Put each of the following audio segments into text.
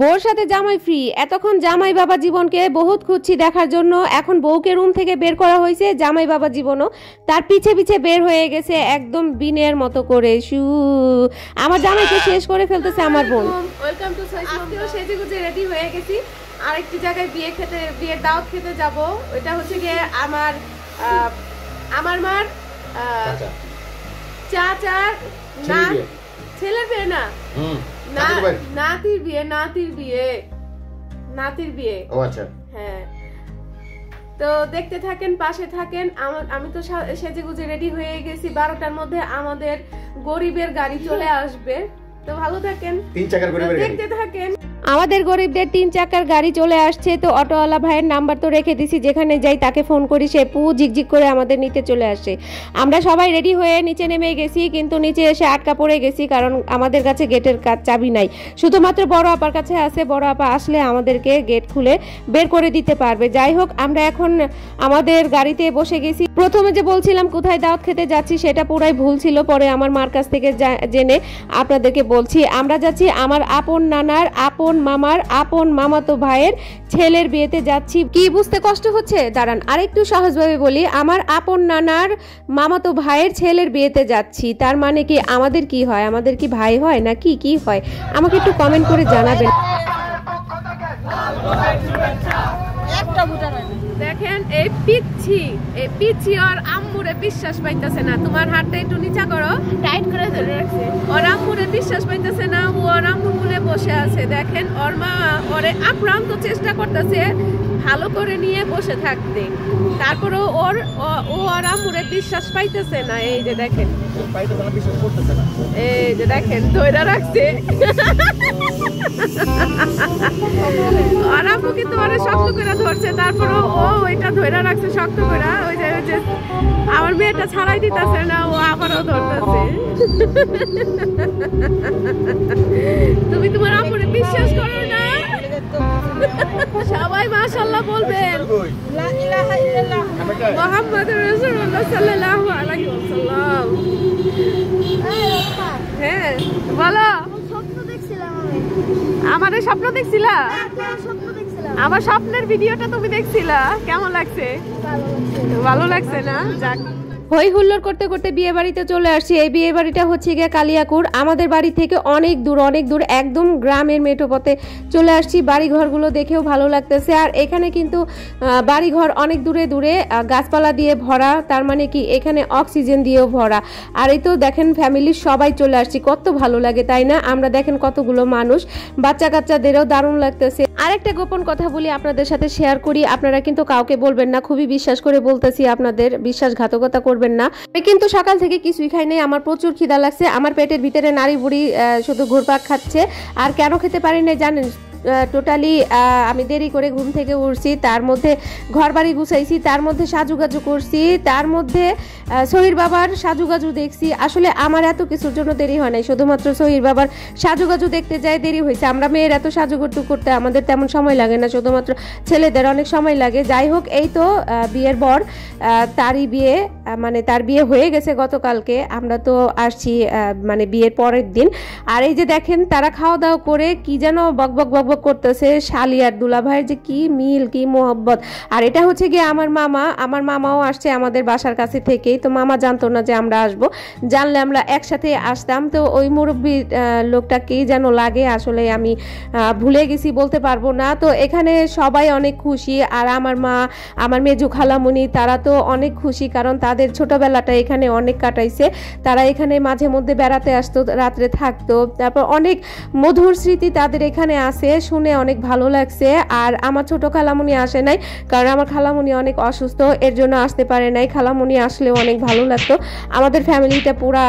বউর সাথে জামাই ফ্রি। এতক্ষণ জামাই বাবা জীবনকে বহুত খুঁজছি দেখার জন্য, এখন বউকে রুম থেকে বের করা হয়েছে, জামাই বাবা জীবনও তার পিছে পিছে বের হয়ে গেছে একদম বিনের মতো করে। আমার জামাইকে শেষ করে ফেলতেছে আমার বোন। ওয়েলকাম টু আজকেও সেজেগুজে রেডি হয়ে গেছি, আরেকটি জায়গায় বিয়ের দাওয়াত খেতে যাব। ওইটা হচ্ছে গিয়ে আমার মার চাচার না ছেলের বিয়ে, না নাতির বিয়ে। ও আচ্ছা, হ্যাঁ। তো দেখতে থাকেন, পাশে থাকেন। আমি তো সেজেগুজে রেডি হয়ে গেছি। 12টার মধ্যে আমাদের গরিবের গাড়ি চলে আসবে, তো ভালো থাকেন, 3 চাকার গরিবের গাড়ি দেখতে থাকেন। আমাদের গরিবদের 3 চাকার গাড়ি চলে আসছে। তো অটোওয়ালা ভাইয়ের নাম্বার তো রেখে দিছি, যেখানে যাই তাকে ফোন করি, সে ঝিকঝিক করে আমাদের নিতে চলে আসে। আমরা সবাই রেডি হয়ে নিচে নেমে গেছি, কিন্তু নিচে এসে আটকা পড়ে গেছি, কারণ আমাদের কাছে গেটের চাবি নাই, শুধুমাত্র বড় আপার কাছে আছে। বড় আপা আসলে আমাদেরকে গেট খুলে বের করে দিতে পারবে। যাই হোক, আমরা এখন আমাদের গাড়িতে বসে গেছি। প্রথমে যে বলছিলাম কোথায় দাওয়াত খেতে যাচ্ছি, সেটা পুরাই ভুল ছিল, পরে আমার মার কাছ থেকে জেনে আপনাদেরকে বলছি। আমরা যাচ্ছি আমার আপন নানার আপন মামার আপন মামাতো ভাইয়ের ছেলের বিয়েতে যাচ্ছি। কি বুঝতে কষ্ট হচ্ছে? দাঁড়ান আরেকটু সহজভাবে বলি। আমার আপন নানার মামাতো ভাইয়ের ছেলের বিয়েতে যাচ্ছি, তার মানে কি আমাদের কি হয়? আমাদের কি ভাই হয় না কি হয়? আমাকে একটু কমেন্ট করে জানাবেন। দেখেন এই পিচ্ছি আর আম্মুরে বিশ্বাস পাইতেছে না। তোমার হাতটা একটু নিচা করো, টাইট করে ধরে রাখছে। ওর আম্মুরে বিশ্বাস পাইতেছে না, ও ওর আম্মুর কোলে বসে আছে। দেখেন ওর মা ওরে আপ্রান্ত চেষ্টা করতেছে ভালো করে নিয়ে বসে থাকতে, তারপরে ওর আম্মুরে বিশ্বাস পাইতেছে না। এই যে দেখেন, এই যে দেখেন ধরে রাখছে। আর আম্মু কিন্তু ওরে শক্ত করে ধরছে, তারপরে ও ওইটা ধরে রাখছে শক্ত করে। ওই যে আমার মেয়েটা ছাড়াই দিতেছে না, ও আবারও ধরতেছে। তুমি তোমার আম্মুরে বিশ্বাস করো না? সবাই মাশাআল্লাহ বলবেন, লা ইলাহা ইল্লাল্লাহ মুহাম্মাদুর রাসূলুল্লাহ সাল্লাল্লাহু আলাইহি ওয়াসাল্লাম। হ্যাঁ বলো। স্বপ্ন দেখছিলাম আমি। আমারে স্বপ্ন দেখছিলা? আমার স্বপ্নের ভিডিওটা তুমি দেখছিলা? কেমন লাগছে? ভালো লাগছে না? যাক, হই হুল্লোড় করতে করতে বিয়ে বাড়িতে চলে আসছি। এই বিয়ে বাড়িটা হচ্ছে গিয়ে কালিয়াকুর, আমাদের বাড়ি থেকে অনেক দূর, একদম গ্রামের মেঠো পথে চলে আসছি। বাড়ি ঘরগুলো দেখেও ভালো লাগতেছে। আর এখানে কিন্তু বাড়ি ঘর অনেক দূরে গাছপালা দিয়ে ভরা, তার মানে কি এখানে অক্সিজেন দিয়েও ভরা। আর এই তো দেখেন ফ্যামিলির সবাই চলে আসছি, কত ভালো লাগে তাই না? আমরা দেখেন কতগুলো মানুষ, বাচ্চা কাচ্চাদেরও দারুণ লাগতেছে। আরেকটা গোপন কথা বলি, আপনাদের সাথে শেয়ার করি, আপনারা কিন্তু কাউকে বলবেন না, খুবই বিশ্বাস করে বলতেছি, আপনাদের বিশ্বাসঘাতকতা করবেন না। আমি কিন্তু সকাল থেকে কিছুই খাই নাই, আমার প্রচুর খিদা লাগছে। আমার পেটের ভিতরে নাড়ি বুড়ি শুধু ঘুরপাক খাচ্ছে। আর কেন খেতে পারি না জানেন? টোটালি আমি দেরি করে ঘুম থেকে উঠছি, তার মধ্যে ঘর বাড়ি গুছাইছি, তার মধ্যে সাজুগাজু করছি, তার মধ্যে সহির বাবার সাজুগাজু দেখছি। আসলে আমার এত কিছুর জন্য দেরি হয় নাই, শুধুমাত্র সহির বাবার সাজুগাজু দেখতে যাই দেরি হয়েছে। আমরা মেয়ের এত সাজুগুজু করতে আমাদের তেমন সময় লাগে না, শুধুমাত্র ছেলেদের অনেক সময় লাগে। যাই হোক, এই তো বিয়ের বর, তারই বিয়ে, মানে তার বিয়ে হয়ে গেছে গতকালকে। আমরা তো আসছি মানে বিয়ের পরের দিন। আর এই যে দেখেন তারা খাওয়া দাওয়া করে কি যেন বকবক করতেছে। শালি আর দুলা ভাইয়ের যে কি মিল, কি মোহব্বত। আর এটা হচ্ছে গিয়ে আমার মামাও আসছে আমাদের বাসার কাছে থেকেই। তো মামা জানতো না যে আমরা আসবো, জানলে আমরা একসাথে আসতাম। তো ওই মুরব্বী লোকটা কি যেন লাগে, আসলে আমি ভুলে গেছি, বলতে পারবো না। তো এখানে সবাই অনেক খুশি। আর আমার মা, আমার মেজু খালামুনি, তারা তো অনেক খুশি, কারণ তাদের ছোটবেলাটা এখানে অনেক কাটাইছে। তারা এখানে মাঝে মধ্যে বেড়াতে আসতো, রাত্রে থাকতো। তারপর অনেক মধুর স্মৃতি তাদের এখানে আছে, শুনে অনেক ভালো লাগছে। আর আমার ছোট খালামুনি আসে নাই, কারণ আমার খালামুনি অনেক অসুস্থ, এর জন্য আসতে পারে নাই। খালামুনি আসলেও অনেক ভালো লাগতো, আমাদের ফ্যামিলিটা পুরা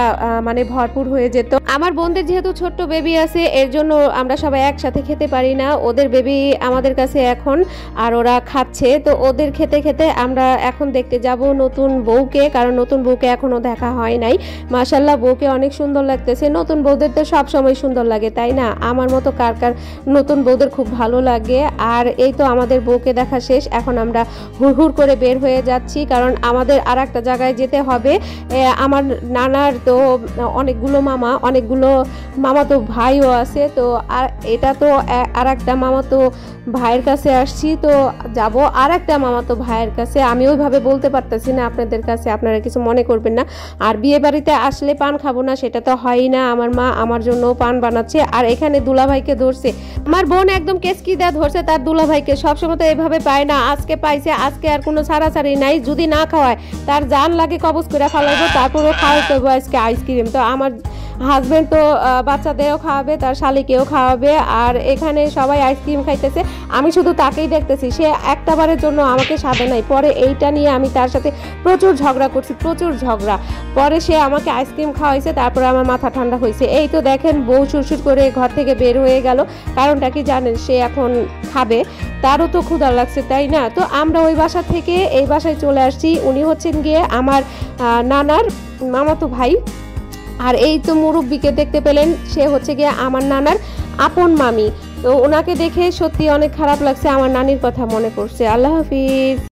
মানে ভরপুর হয়ে যেত। আমার বোনদের যেহেতু ছোট্ট বেবি আছে, এর জন্য আমরা সবাই একসাথে খেতে পারি না। ওদের বেবি আমাদের কাছে এখন, আর ওরা খাচ্ছে। তো ওদের খেতে খেতে আমরা এখন দেখতে যাব নতুন বউকে। বউকে, কারণ নতুন বউকে এখনো দেখা হয় নাই। মাশাআল্লাহ বউকে অনেক সুন্দর লাগতেছে। নতুন বউদের তো সব সময় সুন্দর লাগে, তাই না? আমার মতো কার কার নতুন বউদের খুব ভালো লাগে। আর এই তো আমাদের বউকে দেখা শেষ, এখন আমরা হুড়হুড় করে বের হয়ে যাচ্ছি, কারণ আমাদের আর একটা জায়গায় যেতে হবে। আমার নানার তো অনেকগুলো মামা তো ভাইও আছে, তো আর এটা তো আর একটা মামা তো ভাইয়ের কাছে আসছি, তো যাব আর একটা মামা তো ভাইয়ের কাছে। আমি ওইভাবে বলতে পারতেছি না আপনাদের কাছে, আপনারা কিছু মনে করবেন না। আর বিয়ে বাড়িতে আসলে পান খাবো না সেটা তো হয়ই না। আমার মা আমার জন্য পান বানাচ্ছে, আর এখানে দুলাভাইকে ধরছে। আমার বোন একদম কেসকি দেয়া ধরছে তার দুলাভাইকে। সবসময় তো এভাবে পায় না, আজকে পাইছে, আজকে আর কোনো ছাড়াছাড়ি নাই। যদি না খাওয়ায় তার জান লাগে কবজ করে ফেলাইবো, তারপরেও খাওয়াইতে হবে আজকে আইসক্রিম। তো আমার হাজবেন্ড তো বাচ্চাদেরও খাওয়াবে, তার শালিকেও খাওয়াবে, আর এখানে সবাই আইসক্রিম খাইতেছে। আমি শুধু তাকেই দেখতেছি, সে একটা বারের জন্য আমাকে সাধে নাই। পরে এইটা নিয়ে আমি তার সাথে প্রচুর ঝগড়া করছি, প্রচুর ঝগড়া। পরে সে আমাকে আইসক্রিম খাওয়াইছে, তারপরে আমার মাথা ঠান্ডা হয়েছে। এই তো দেখেন বউ সুরসুর করে ঘর থেকে বের হয়ে গেল। কারণটা কি জানেন? সে এখন খাবে, তারও তো ক্ষুধা লাগছে, তাই না? তো আমরা ওই বাসা থেকে এই বাসায় চলে আসছি। উনি হচ্ছেন গিয়ে আমার নানার মামাতো ভাই। আর এই তো মুরব্বিকে দেখতে পেলেন, সে হচ্ছে গিয়ে আমার নানার আপন মামি। তো ওনাকে দেখে সত্যি অনেক খারাপ লাগছে, আমার নানির কথা মনে পড়ছে। আল্লাহ হাফিজ।